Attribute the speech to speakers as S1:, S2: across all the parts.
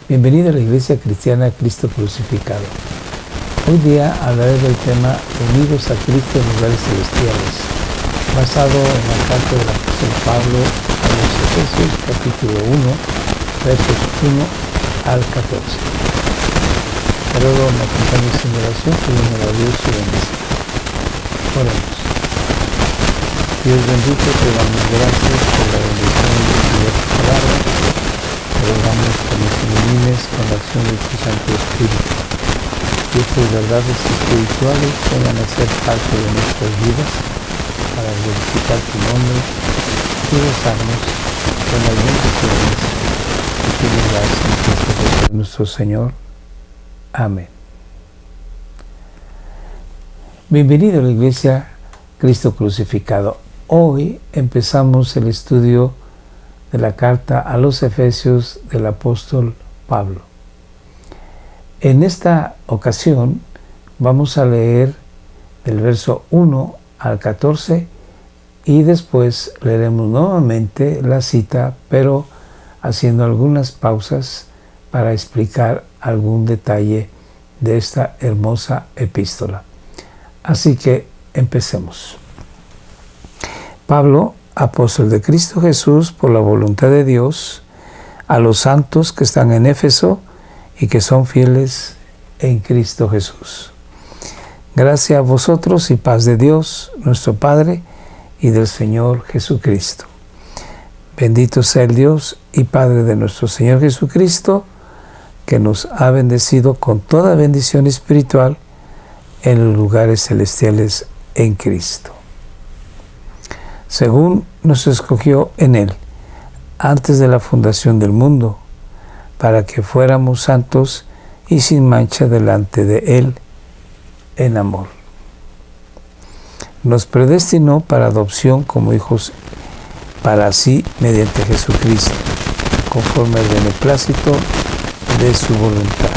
S1: Bienvenido a la Iglesia Cristiana Cristo Crucificado. Hoy día hablaré del tema Unidos a Cristo en lugares celestiales, basado en la carta del apóstol Pablo a los Efesios, capítulo 1, versos 1 al 14. Pero me acompañes en oración, pidiendo a Dios su bendición. Oremos. Dios bendito, te damos gracias por la bendición de tu palabra. Te rogamos que nos ilumines con la acción de tu Santo Espíritu. Que estas verdades espirituales puedan hacer parte de nuestras vidas para glorificar tu nombre y gozarnos con las bendiciones que tú nos das en Cristo Jesús nuestro Señor. Amén. Bienvenido a la Iglesia Cristo Crucificado. Hoy empezamos el estudio de la carta a los Efesios del apóstol Pablo. En esta ocasión vamos a leer del verso 1 al 14 y después leeremos nuevamente la cita, pero haciendo algunas pausas para explicar algún detalle de esta hermosa epístola. Así que empecemos. Pablo, apóstol de Cristo Jesús, por la voluntad de Dios, a los santos que están en Éfeso y que son fieles en Cristo Jesús. Gracia a vosotros y paz de Dios, nuestro Padre, y del Señor Jesucristo. Bendito sea el Dios y Padre de nuestro Señor Jesucristo, que nos ha bendecido con toda bendición espiritual en los lugares celestiales en Cristo, según nos escogió en Él, antes de la fundación del mundo, para que fuéramos santos y sin mancha delante de Él en amor. Nos predestinó para adopción como hijos para sí mediante Jesucristo, conforme al beneplácito de su voluntad,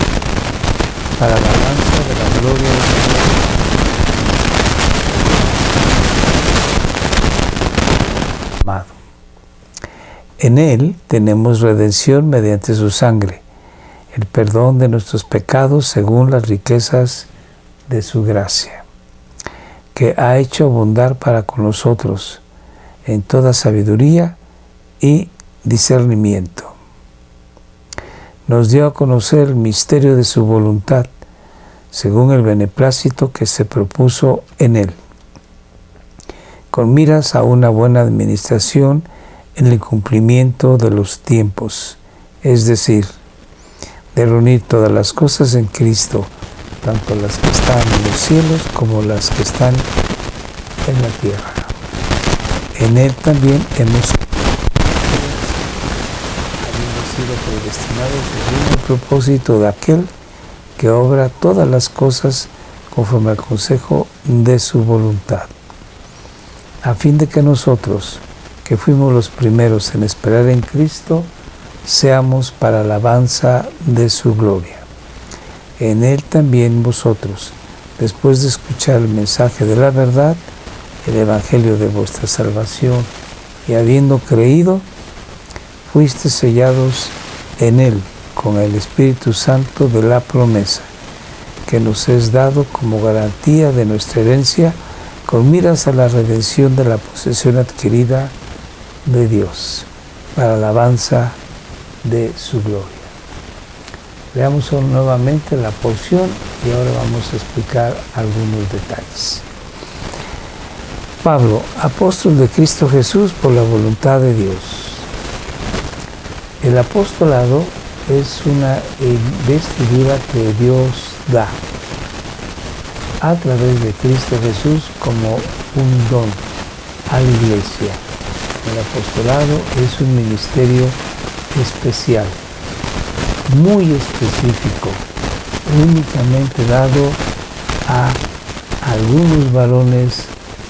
S1: para la alabanza de la gloria de Dios. Amado. En Él tenemos redención mediante su sangre, el perdón de nuestros pecados según las riquezas de su gracia, que ha hecho abundar para con nosotros en toda sabiduría y discernimiento. Nos dio a conocer el misterio de su voluntad, según el beneplácito que se propuso en Él, con miras a una buena administración en el cumplimiento de los tiempos, es decir, de reunir todas las cosas en Cristo, tanto las que están en los cielos como las que están en la tierra. En Él también hemos sido predestinados según el propósito de aquel que obra todas las cosas conforme al consejo de su voluntad, a fin de que nosotros, que fuimos los primeros en esperar en Cristo, seamos para alabanza de su gloria. En Él también vosotros, después de escuchar el mensaje de la verdad, el evangelio de vuestra salvación, y habiendo creído, fuisteis sellados en Él con el Espíritu Santo de la promesa, que nos es dado como garantía de nuestra herencia, con miras a la redención de la posesión adquirida de Dios, para alabanza de su gloria. Veamos nuevamente la porción y ahora vamos a explicar algunos detalles. Pablo, apóstol de Cristo Jesús por la voluntad de Dios. El apostolado es una investidura que Dios da a través de Cristo Jesús como un don a la iglesia. El apostolado es un ministerio especial, muy específico, únicamente dado a algunos varones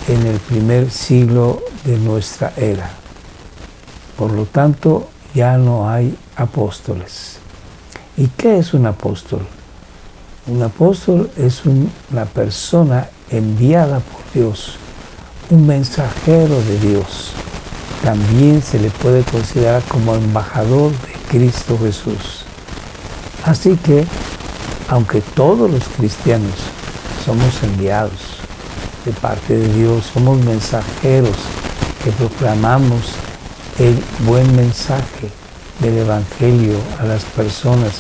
S1: en el primer siglo de nuestra era. Por lo tanto, ya no hay apóstoles. ¿Y qué es un apóstol? Un apóstol es una persona enviada por Dios, un mensajero de Dios. También se le puede considerar como embajador de Cristo Jesús. Así que, aunque todos los cristianos somos enviados de parte de Dios, somos mensajeros que proclamamos el buen mensaje del Evangelio a las personas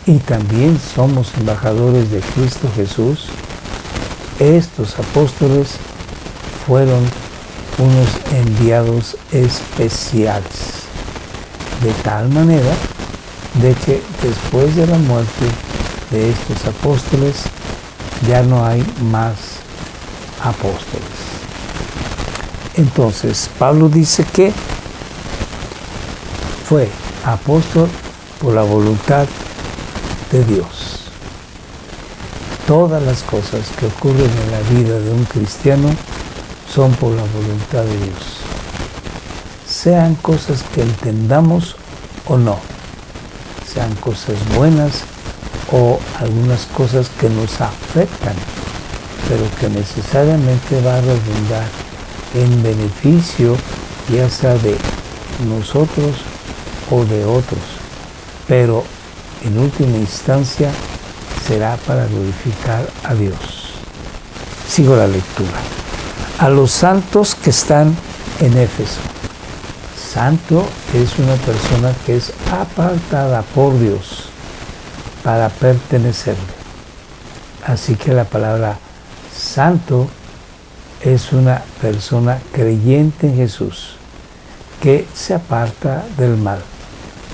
S1: y también somos embajadores de Cristo Jesús, estos apóstoles fueron unos enviados especiales, de tal manera de que después de la muerte de estos apóstoles ya no hay más apóstoles. Entonces, Pablo dice que fue apóstol por la voluntad de Dios. Todas las cosas que ocurren en la vida de un cristiano son por la voluntad de Dios. Sean cosas que entendamos o no, sean cosas buenas o algunas cosas que nos afectan, pero que necesariamente va a redundar en beneficio, ya sea de nosotros o de otros, pero en última instancia será para glorificar a Dios. Sigo la lectura. A los santos que están en Éfeso. Santo es una persona que es apartada por Dios para pertenecerle. Así que la palabra santo es una persona creyente en Jesús que se aparta del mal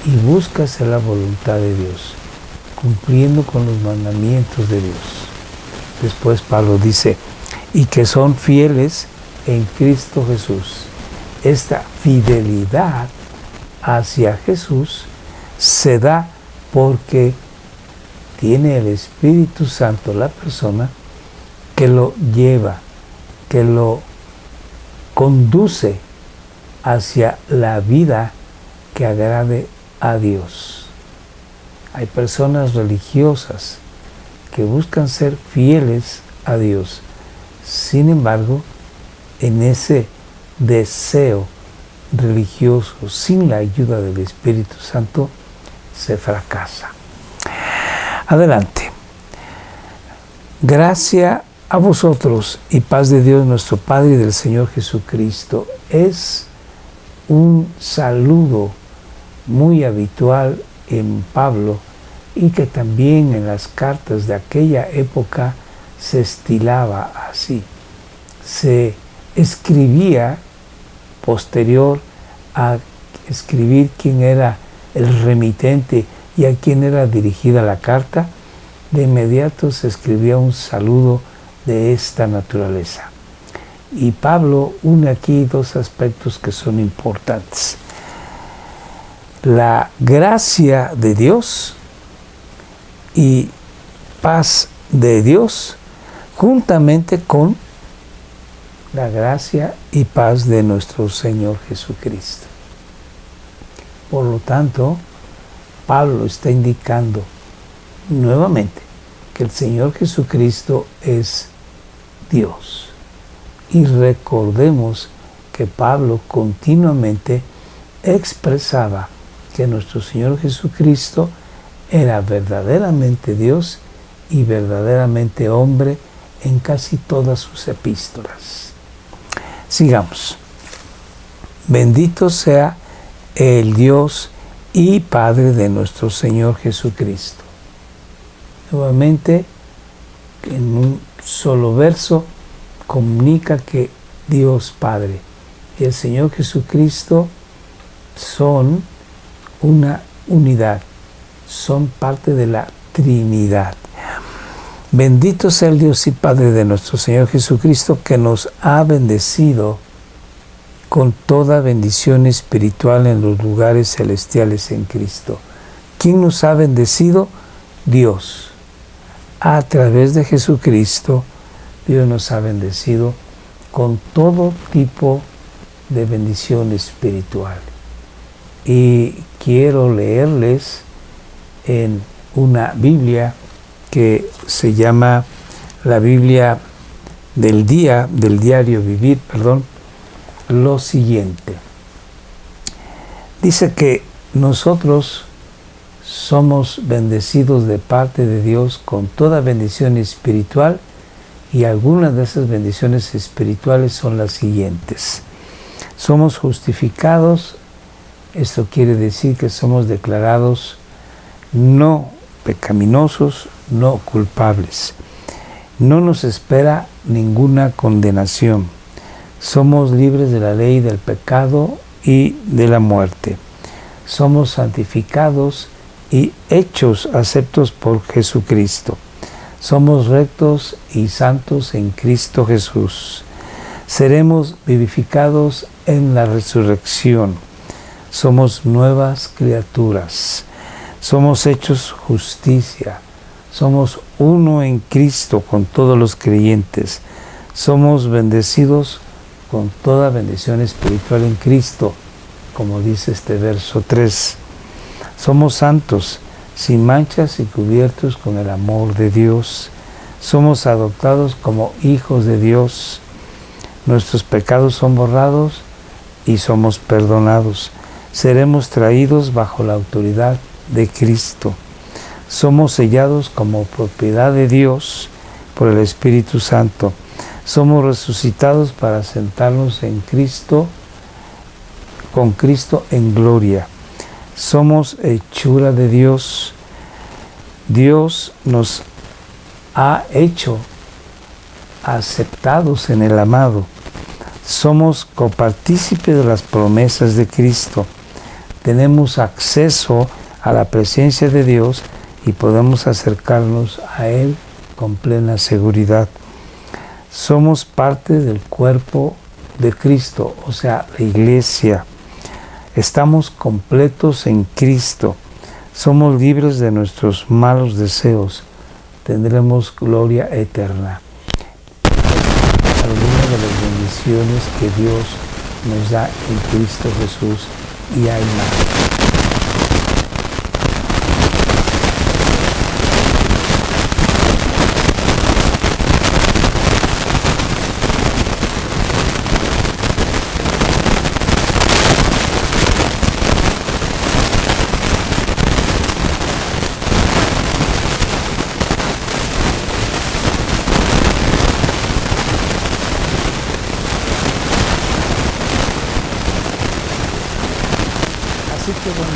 S1: y busca hacer la voluntad de Dios, cumpliendo con los mandamientos de Dios. Después Pablo dice, y que son fieles en Cristo Jesús. Esta fidelidad hacia Jesús se da porque tiene el Espíritu Santo la persona que lo lleva, que lo conduce hacia la vida que agrade a Dios. Hay personas religiosas que buscan ser fieles a Dios. Sin embargo, en ese deseo religioso, sin la ayuda del Espíritu Santo, se fracasa. Adelante. Gracia a vosotros y paz de Dios nuestro Padre y del Señor Jesucristo. Es un saludo muy habitual en Pablo y que también en las cartas de aquella época se estilaba así. Se escribía posterior a escribir quién era el remitente y a quién era dirigida la carta. De inmediato se escribía un saludo de esta naturaleza. Y Pablo une aquí dos aspectos que son importantes. La gracia de Dios y paz de Dios juntamente con la gracia y paz de nuestro Señor Jesucristo. Por lo tanto, Pablo está indicando nuevamente que el Señor Jesucristo es Dios. Y recordemos que Pablo continuamente expresaba que nuestro Señor Jesucristo era verdaderamente Dios y verdaderamente hombre en casi todas sus epístolas. Sigamos. Bendito sea el Dios y Padre de nuestro Señor Jesucristo. Nuevamente, en un solo verso, comunica que Dios Padre y el Señor Jesucristo son una unidad, son parte de la Trinidad. Bendito sea el Dios y Padre de nuestro Señor Jesucristo, que nos ha bendecido con toda bendición espiritual en los lugares celestiales en Cristo. ¿Quién nos ha bendecido? Dios. A través de Jesucristo, Dios nos ha bendecido con todo tipo de bendición espiritual. Y quiero leerles en una Biblia que se llama la Biblia del diario vivir, lo siguiente. Dice que nosotros somos bendecidos de parte de Dios con toda bendición espiritual, y algunas de esas bendiciones espirituales son las siguientes. Somos justificados, esto quiere decir que somos declarados no pecaminosos, no culpables. No nos espera ninguna condenación. Somos libres de la ley del pecado y de la muerte. Somos santificados y hechos aceptos por Jesucristo. Somos rectos y santos en Cristo Jesús. Seremos vivificados en la resurrección. Somos nuevas criaturas. Somos hechos justicia. Somos uno en Cristo con todos los creyentes. Somos bendecidos con toda bendición espiritual en Cristo, como dice este verso 3. Somos santos, sin manchas y cubiertos con el amor de Dios. Somos adoptados como hijos de Dios. Nuestros pecados son borrados y somos perdonados. Seremos traídos bajo la autoridad de Cristo. Somos sellados como propiedad de Dios por el Espíritu Santo. Somos resucitados para sentarnos en Cristo, con Cristo en gloria. Somos hechura de Dios. Dios nos ha hecho aceptados en el amado. Somos copartícipes de las promesas de Cristo. Tenemos acceso a la presencia de Dios y podemos acercarnos a Él con plena seguridad. Somos parte del cuerpo de Cristo, o sea, la iglesia. Estamos completos en Cristo. Somos libres de nuestros malos deseos. Tendremos gloria eterna. Algunas de las bendiciones que Dios nos da en Cristo Jesús, y hay más. Así que bueno,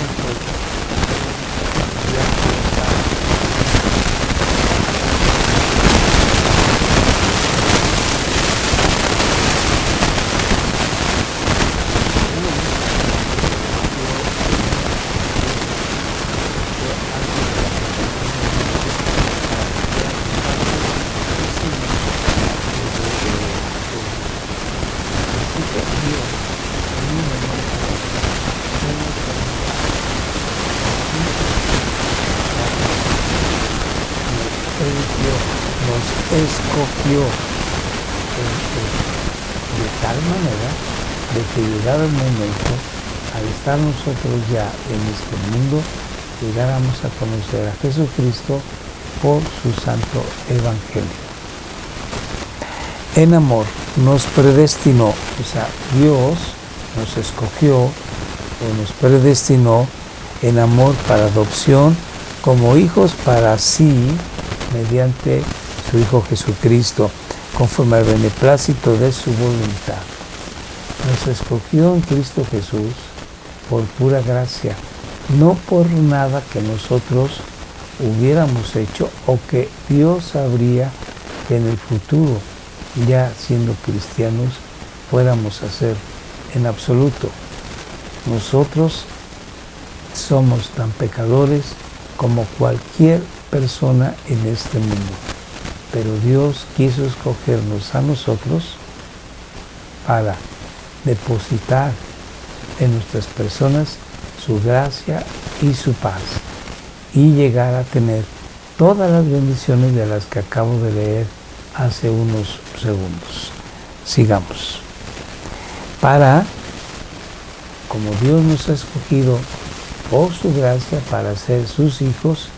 S1: nos escogió de tal manera de que llegado el momento, al estar nosotros ya en este mundo, llegáramos a conocer a Jesucristo por su santo evangelio. En amor nos predestinó, o sea, Dios nos escogió o nos predestinó en amor para adopción como hijos para sí, mediante su Hijo Jesucristo, conforme al beneplácito de su voluntad. Nos escogió en Cristo Jesús por pura gracia, no por nada que nosotros hubiéramos hecho o que Dios sabría que en el futuro, ya siendo cristianos, fuéramos a hacer en absoluto. Nosotros somos tan pecadores como cualquier persona en este mundo, pero Dios quiso escogernos a nosotros para depositar en nuestras personas su gracia y su paz y llegar a tener todas las bendiciones de las que acabo de leer hace unos segundos. Sigamos. Como Dios nos ha escogido por su gracia para ser sus hijos,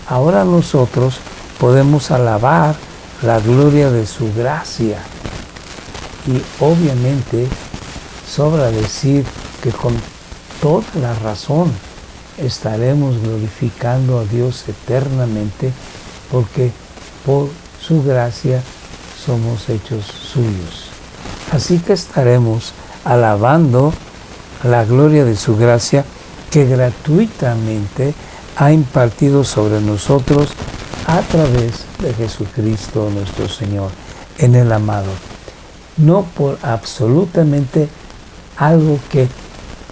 S1: ahora nosotros podemos alabar la gloria de su gracia. Y obviamente sobra decir que con toda la razón, estaremos glorificando a Dios eternamente, porque por su gracia somos hechos suyos. Así que estaremos alabando la gloria de su gracia que gratuitamente ha impartido sobre nosotros a través de Jesucristo nuestro Señor, en el amado. No por absolutamente algo que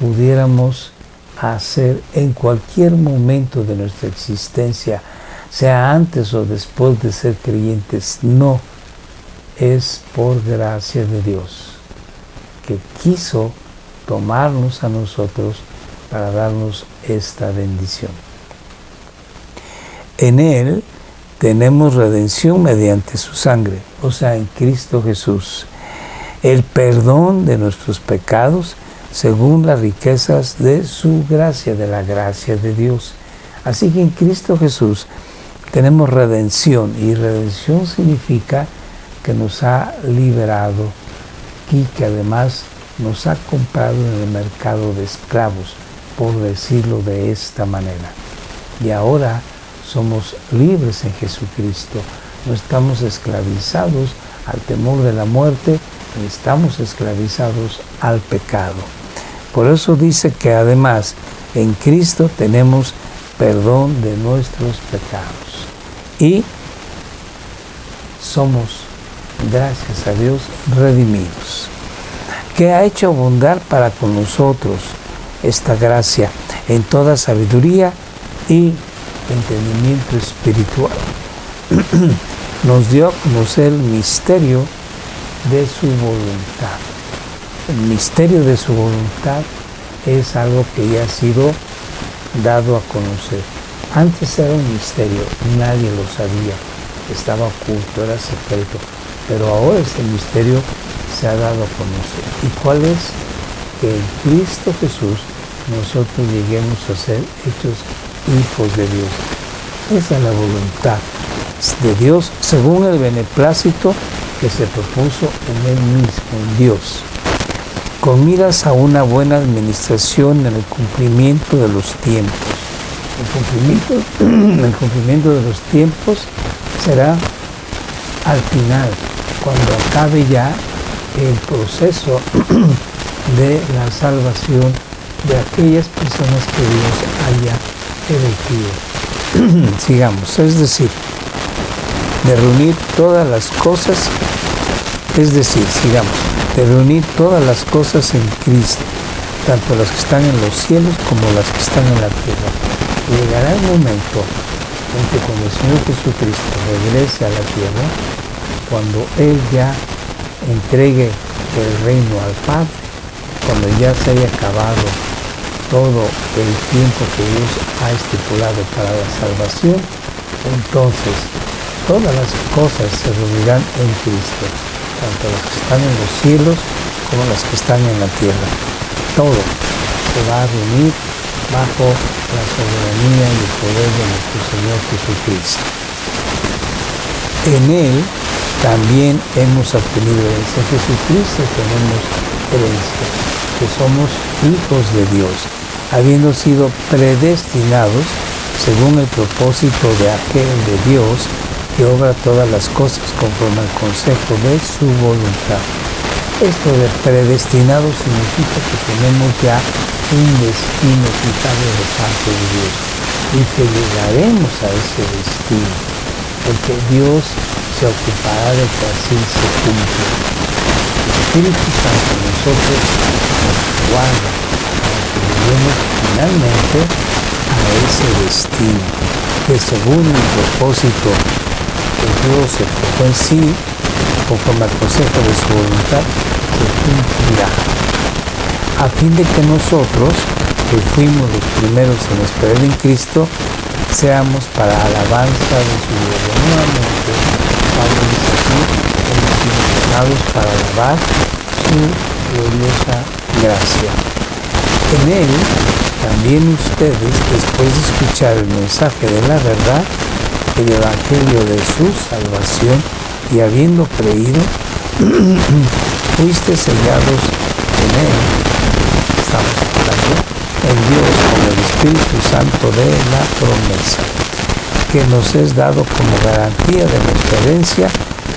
S1: pudiéramos hacer en cualquier momento de nuestra existencia, sea antes o después de ser creyentes. No, es por gracia de Dios, que quiso tomarnos a nosotros para darnos esta bendición. En Él tenemos redención mediante su sangre, o sea, en Cristo Jesús, el perdón de nuestros pecados según las riquezas de su gracia, de la gracia de Dios. Así que en Cristo Jesús tenemos redención, y redención significa que nos ha liberado y que además nos ha comprado en el mercado de esclavos, por decirlo de esta manera. Y ahora somos libres en Jesucristo. No estamos esclavizados al temor de la muerte, ni estamos esclavizados al pecado. Por eso dice que además en Cristo tenemos perdón de nuestros pecados. Y somos, gracias a Dios, redimidos, que ha hecho abundar para con nosotros esta gracia en toda sabiduría y entendimiento espiritual. Nos dio a conocer el misterio de su voluntad. El misterio de su voluntad es algo que ya ha sido dado a conocer. Antes era un misterio, nadie lo sabía, estaba oculto, era secreto, pero ahora este misterio se ha dado a conocer. ¿Y cuál es? Que en Cristo Jesús nosotros lleguemos a ser hechos hijos de Dios. Esa es la voluntad de Dios según el beneplácito que se propuso en Él mismo, en Dios, con miras a una buena administración en el cumplimiento de los tiempos. El cumplimiento de los tiempos será al final, cuando acabe ya el proceso de la salvación de aquellas personas que Dios haya elegido. Sigamos, es decir, de reunir todas las cosas, de reunir todas las cosas en Cristo, tanto las que están en los cielos como las que están en la tierra. Llegará el momento en que cuando el Señor Jesucristo regrese a la tierra, cuando Él ya entregue el reino al Padre, cuando ya se haya acabado todo el tiempo que Dios ha estipulado para la salvación, entonces todas las cosas se reunirán en Cristo, tanto las que están en los cielos como las que están en la tierra. Todo se va a reunir bajo la soberanía y el poder de nuestro Señor Jesucristo. En Él también hemos obtenido herencia. En Jesucristo tenemos herencia, que somos hijos de Dios, habiendo sido predestinados según el propósito de aquel de Dios que obra todas las cosas conforme al consejo de su voluntad. Esto de predestinado significa que tenemos ya un destino fijado de parte de Dios y que llegaremos a ese destino, porque Dios se ocupará de que así se cumpla. El Espíritu Santo en nosotros nos guarda para que lleguemos finalmente a ese destino, que según el propósito que Dios se fijó en sí, conforme al consejo de su voluntad, se cumplirá, a fin de que nosotros, que fuimos los primeros en esperar en Cristo, seamos para alabanza de su gloria. Nuevamente, Pablo dice aquí, hemos sido llamados para alabar su gloriosa gracia. En Él, también ustedes, después de escuchar el mensaje de la verdad, el evangelio de su salvación, y habiendo creído, fuiste sellados en Él. Estamos hablando en Dios con el Espíritu Santo de la promesa, que nos es dado como garantía de nuestra herencia,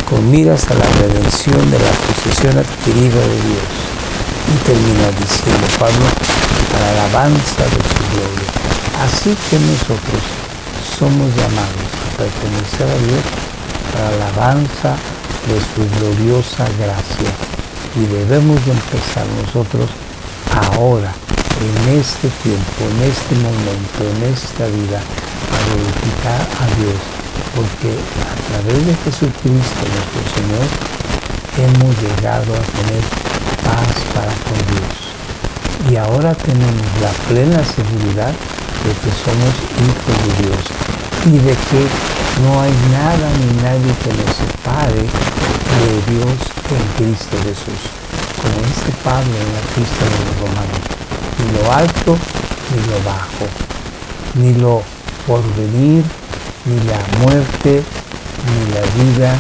S1: con miras a la redención de la posesión adquirida de Dios. Y termina diciendo Pablo, para la alabanza de su gloria. Así que nosotros somos llamados a pertenecer a Dios para la alabanza de su gloriosa gracia. Y debemos de empezar nosotros ahora, en este tiempo, en este momento, en esta vida, a glorificar a Dios, porque a través de Jesucristo nuestro Señor hemos llegado a tener paz para con Dios. Y ahora tenemos la plena seguridad de que somos hijos de Dios y de que no hay nada ni nadie que nos separe de Dios en Cristo Jesús. Como dice Pablo en la Epístola de los Romanos, ni lo alto ni lo bajo, ni lo porvenir, ni la muerte, ni la vida,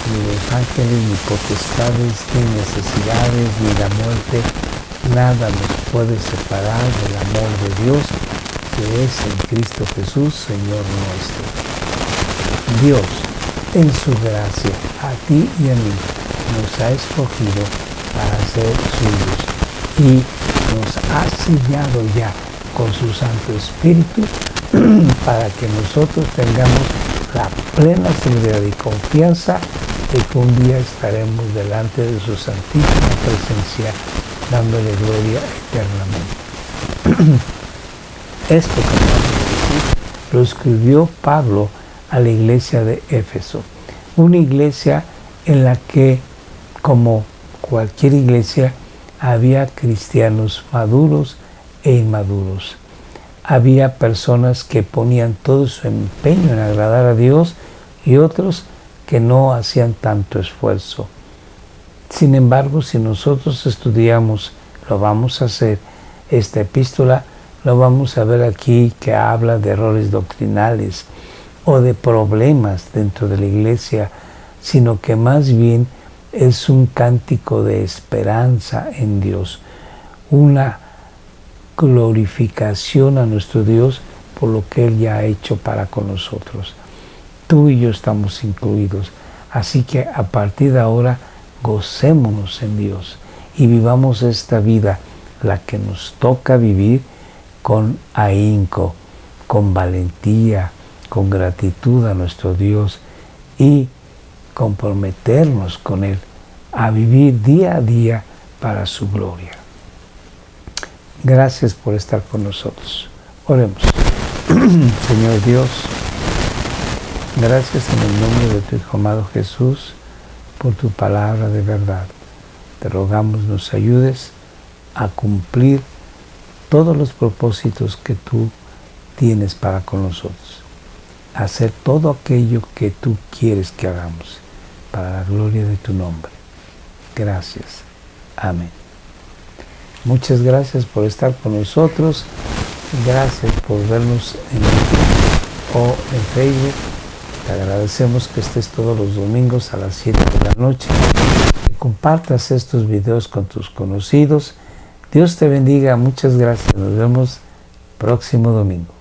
S1: ni los ángeles, ni potestades, ni necesidades, ni la muerte, nada nos puede separar del amor de Dios que es en Cristo Jesús, Señor nuestro. Dios, en su gracia, a ti y a mí, nos ha escogido para ser suyos y nos ha sellado ya con su Santo Espíritu para que nosotros tengamos la plena seguridad y confianza de que un día estaremos delante de su santísima presencia dándole gloria eternamente. Esto que acabo de decir lo escribió Pablo a la iglesia de Éfeso, una iglesia en la que, como cualquier iglesia, había cristianos maduros e inmaduros. Había personas que ponían todo su empeño en agradar a Dios y otros que no hacían tanto esfuerzo. Sin embargo, si nosotros estudiamos, lo vamos a hacer, esta epístola, lo vamos a ver aquí que habla de errores doctrinales o de problemas dentro de la iglesia, sino que más bien es un cántico de esperanza en Dios, una glorificación a nuestro Dios por lo que Él ya ha hecho para con nosotros. Tú y yo estamos incluidos, así que a partir de ahora gocémonos en Dios y vivamos esta vida, la que nos toca vivir, con ahínco, con valentía, con gratitud a nuestro Dios y comprometernos con Él a vivir día a día para su gloria. Gracias por estar con nosotros. Oremos. Señor Dios, gracias en el nombre de tu Hijo amado Jesús por tu palabra de verdad. Te rogamos nos ayudes a cumplir todos los propósitos que tú tienes para con nosotros. Hacer todo aquello que tú quieres que hagamos para la gloria de tu nombre. Gracias. Amén. Muchas gracias por estar con nosotros. Gracias por vernos en YouTube o en Facebook. Te agradecemos que estés todos los domingos a las 7 de la noche. Que compartas estos videos con tus conocidos. Dios te bendiga. Muchas gracias. Nos vemos próximo domingo.